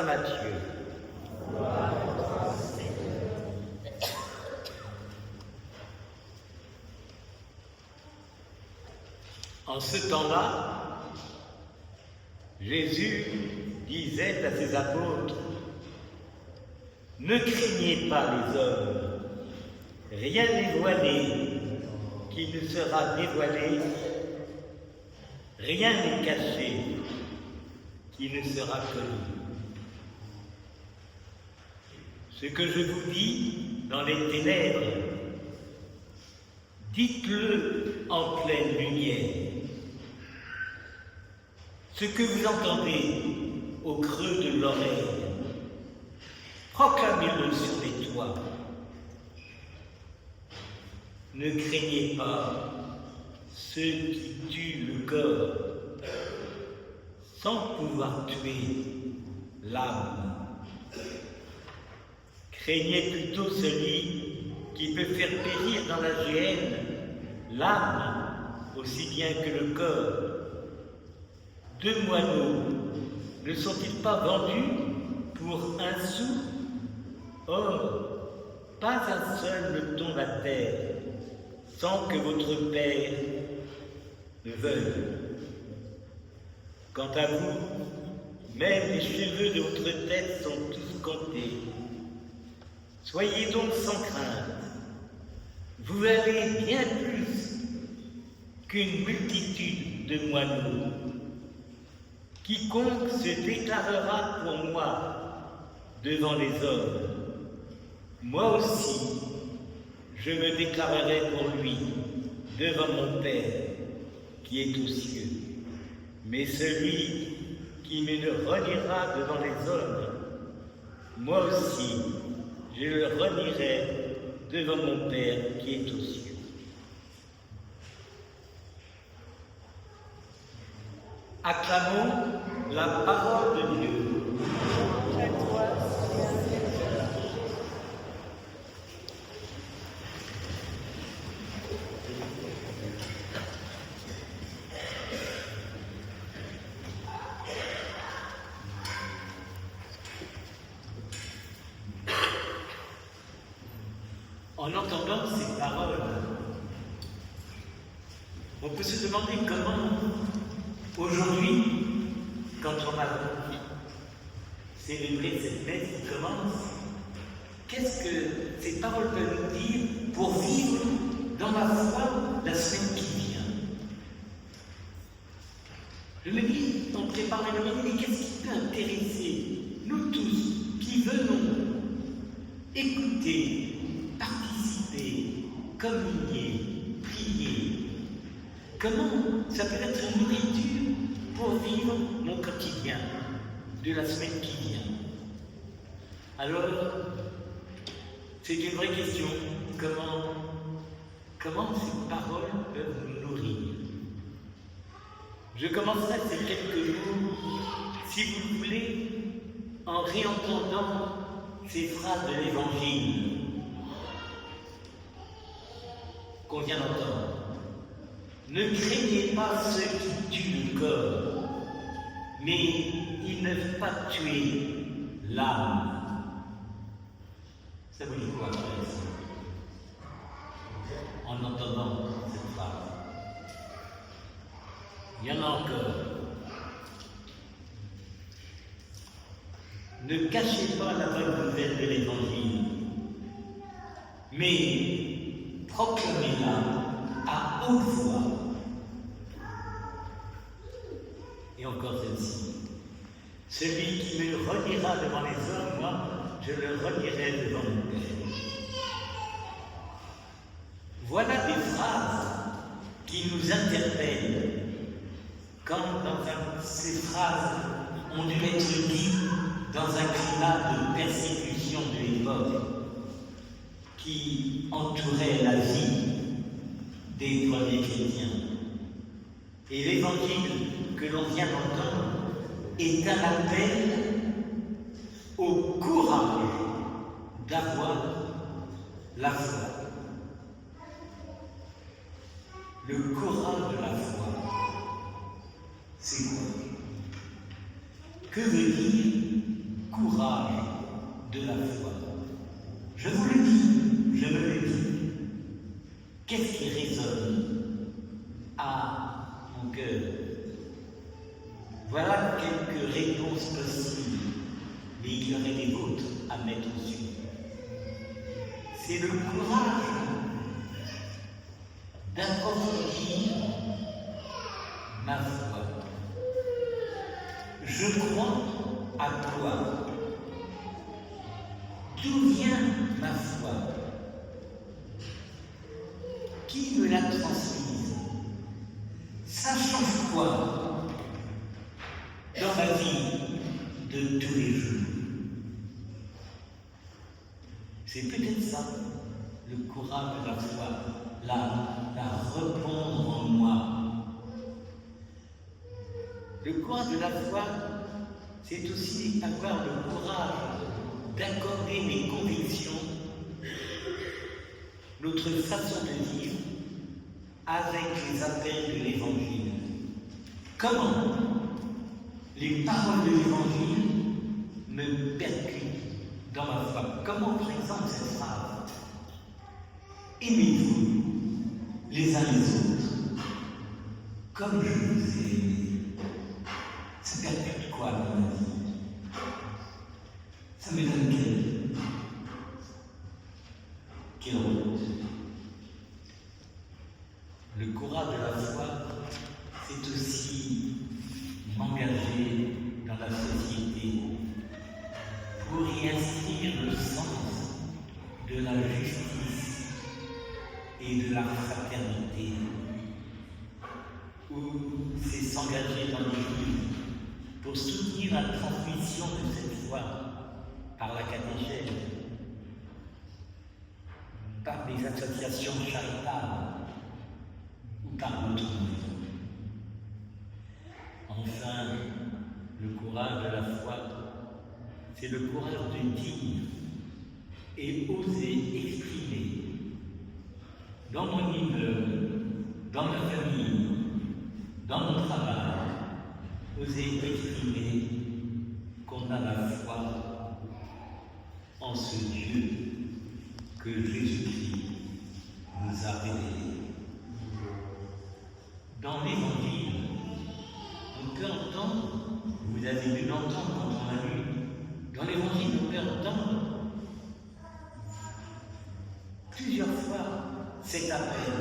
Matthieu. En ce temps-là, Jésus disait à ses apôtres: « Ne craignez pas les hommes, rien n'est voilé qui ne sera dévoilé, rien n'est caché qui ne sera connu. Ce que je vous dis dans les ténèbres, dites-le en pleine lumière. Ce que vous entendez au creux de l'oreille, proclamez-le sur les toits. Ne craignez pas ceux qui tuent le corps sans pouvoir tuer l'âme. Craignez plutôt celui qui peut faire périr dans la géhenne l'âme aussi bien que le corps. 2 moineaux ne sont-ils pas vendus pour 1 sou? Or, pas un seul ne tombe à terre sans que votre Père ne veuille. Quant à vous, même les cheveux de votre tête sont tous comptés. Soyez donc sans crainte, vous valez bien plus qu'une multitude de moineaux. Quiconque se déclarera pour moi devant les hommes, moi aussi je me déclarerai pour lui devant mon Père qui est aux cieux. Mais celui qui me reniera devant les hommes, moi aussi je le renierai devant mon Père qui est aux cieux. Acclamons la parole de Dieu. En entendant ces paroles, on peut se demander comment, aujourd'hui, quand on a célébré cette messe qui commence, qu'est-ce que ces paroles peuvent nous dire pour vivre dans la foi la semaine qui vient? Je me dis, en préparant le menu, mais qu'est-ce qui peut intéresser nous tous qui venons écouter, participer, communier, prier? Comment ça peut être une nourriture pour vivre mon quotidien de la semaine qui vient? Alors, c'est une vraie question. Comment ces paroles peuvent nous nourrir? Je commencerai ces quelques jours, si vous le voulez, en réentendant ces phrases de l'Évangile qu'on vient d'entendre. Ne craignez pas ceux qui tuent le corps, mais ils ne peuvent pas tuer l'âme. Ça vous dit quoi, frère? En entendant cette phrase. Il y en a encore. Ne cachez pas la bonne nouvelle de l'Évangile, mais proclamez-la à haute voix. Et encore celle-ci. Celui qui me reniera devant les hommes, moi, je le renierai devant mon Père. Voilà des phrases qui nous interpellent quand ces phrases ont dû être dites dans un climat de persécution de l'époque qui entourait la vie des premiers chrétiens. Et l'évangile que l'on vient d'entendre est un appel au courage d'avoir la foi. Le courage de la foi, c'est quoi? Que veut dire courage? Qu'est-ce qui résonne à mon cœur? Voilà quelques réponses possibles, mais il y aurait des autres à mettre dessus. C'est le courage d'approfondir ma foi. Je crois à toi. D'où vient ma foi? Qui me l'a transmise? Ça change quoi dans ma vie de tous les jours? C'est peut-être ça, le courage de la foi, la répondre en moi. Le courage de la foi, c'est aussi avoir le courage d'accorder mes convictions, notre façon de vivre, avec les appels de l'Évangile. Comment les paroles de l'Évangile me percutent dans ma foi? Comment, par exemple, cette phrase: aimez-vous les uns les autres comme je vous ai aimé. Ça percute quoi dans ma vie? Ça me donne quelle route? Le courage de la foi, c'est aussi m'engager dans la société pour y inscrire le sens de la justice et de la fraternité, ou c'est s'engager dans l'Église pour soutenir la transmission de cette foi par la catéchèse, par des associations charitables ou par d'autres moyens. Enfin, le courage de la foi, c'est le courage de dire et oser exprimer dans mon immeuble, dans ma famille, dans mon travail, oser exprimer qu'on a la foi en ce Dieu que Jésus-Christ nous a révélé. Dans l'Évangile, on peut entendre, vous avez dû l'entendre quand on l'a lu, dans l'Évangile, on peut entendre plusieurs fois cet appel: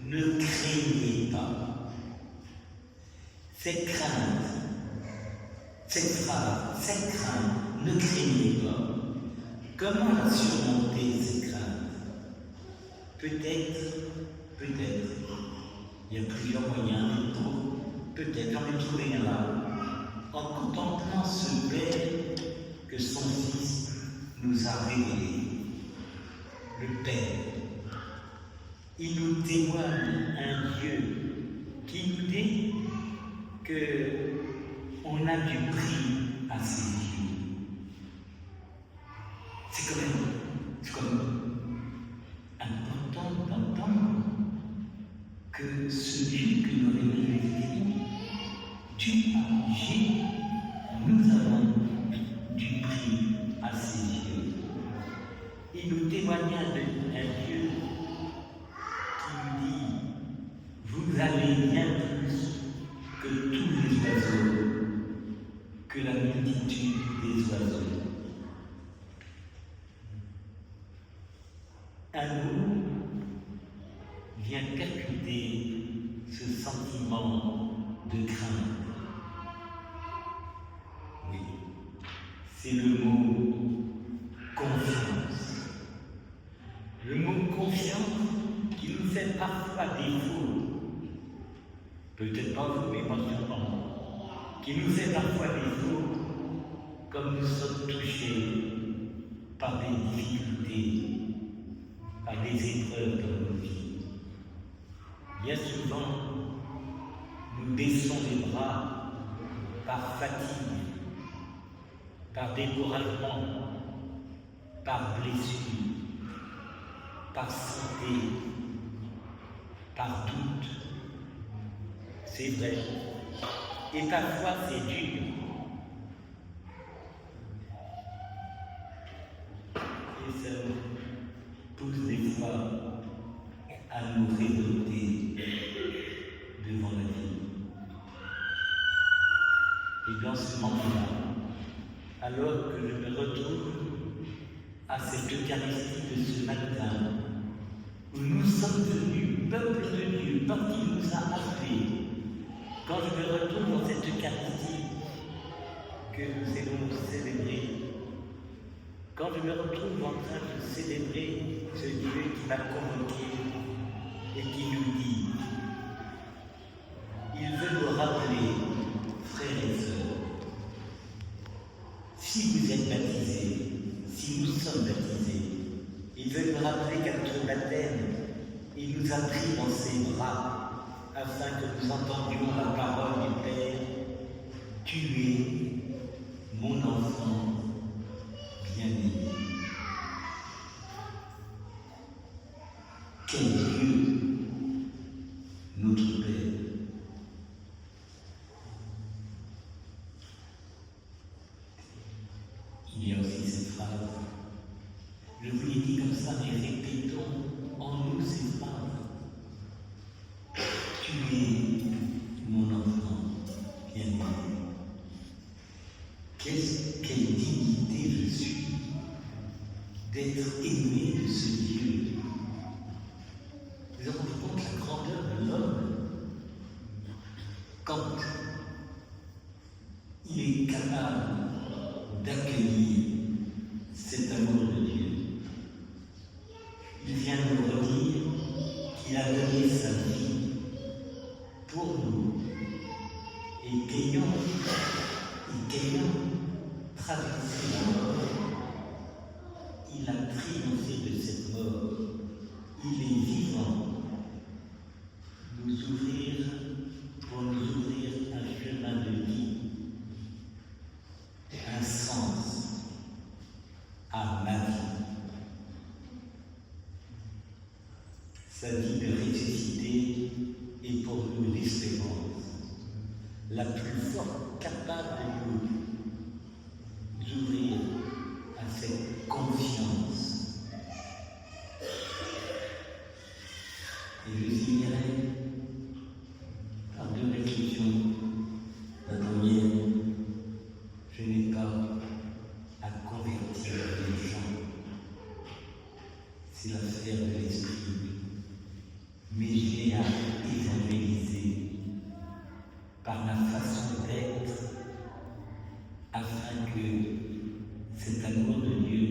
ne craignez pas. Cette crainte, cette phrase, cette crainte, ne craignez pas. Comment la surmonter, cette crainte? Peut-être, il y a plusieurs moyens, peut-être, j'en ai trouvé un là, en contemplant ce Père que son Fils nous a révélé. Le Père, il nous témoigne un Dieu qui nous dit qu'on a du prix à ses yeux. C'est quand même important d'entendre que ce Dieu que nous révèle les Écritures, nous avons du prix à ses yeux. Il nous témoigne d'un Dieu qui nous dit: vous allez bien plus que tous les oiseaux, que la multitude des oiseaux. Un mot vient percuter ce sentiment de crainte. Oui, c'est le mot confiance. Le mot confiance qui nous fait parfois défaut, peut-être pas vous, mais moi sûrement, qui nous fait parfois défaut, comme nous sommes touchés par des difficultés, par des épreuves dans nos vies. Bien souvent, nous baissons les bras par fatigue, par découragement, par blessure, par santé, par doute. C'est vrai. Et parfois c'est dur. Et ça pousse des fois à nous révolter devant la vie. Et dans ce moment-là, alors que je me retrouve à cette Eucharistie de ce matin, où nous sommes venus, peuple de Dieu, parce qu'il nous a appelés, quand je me retrouve dans cette Eucharistie que nous allons célébrer, quand je me retrouve en train de célébrer ce Dieu qui m'a convoqué et qui nous dit, il veut nous rappeler, frères et sœurs, si vous êtes baptisés, si nous sommes baptisés, il veut nous rappeler qu'à notre baptême, il nous a pris dans ses bras afin que nous entendions la parole du Père. Tu es mon enfant bien-aimé. Quel Dieu, notre Père. Il y a aussi cette phrase, je vous l'ai dit comme ça, mais répétons en nous ces phrases. Tu es mon enfant bien-aimé. Quelle dignité je suis d'être aimé de ce Dieu. Nous avons compte la grandeur de l'homme quand il est capable d'accueillir cet amour de Dieu. Il vient nous redire qu'il a donné sa vie pour nous et qu'ayant traversé la mort, il a triomphé de cette mort. Il est vivant pour nous ouvrir un chemin de vie, un sens à ma vie. Sa vie de ressuscité est pour nous l'espérance la plus forte capable de nous ouvrir à cette confiance. Et je finirai par deux réflexions. La première, je n'ai pas à convertir les gens, c'est l'affaire de l'esprit, mais j'ai à évangéliser par ma façon d'être, afin que cet amour de Dieu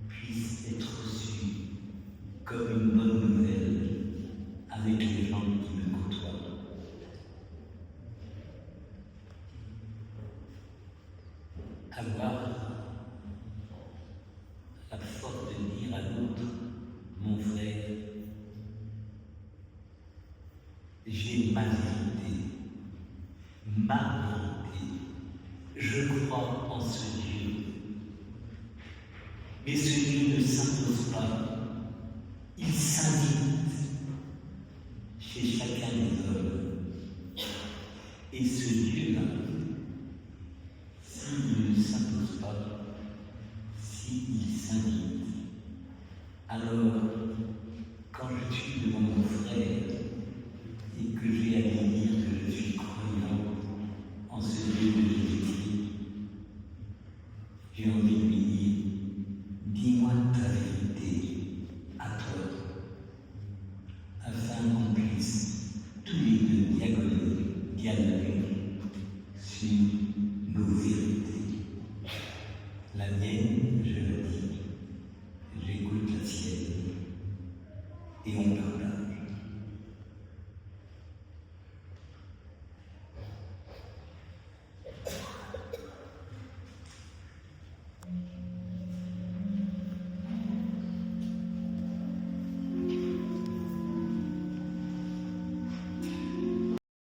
puisse être reçu comme une bonne nouvelle avec les gens qui me côtoient. Avoir la force de dire à l'autre, mon frère, j'ai ma vérité, je crois en ce Dieu. Mais ce Dieu ne s'impose pas, il s'invite chez chacun des hommes. Et ce Dieu-là, s'il ne s'impose pas, s'il s'invite, alors quand je suis devant mon frère et que j'ai à lui dire que je suis croyant en ce Dieu de Jésus-Christ, j'ai envie de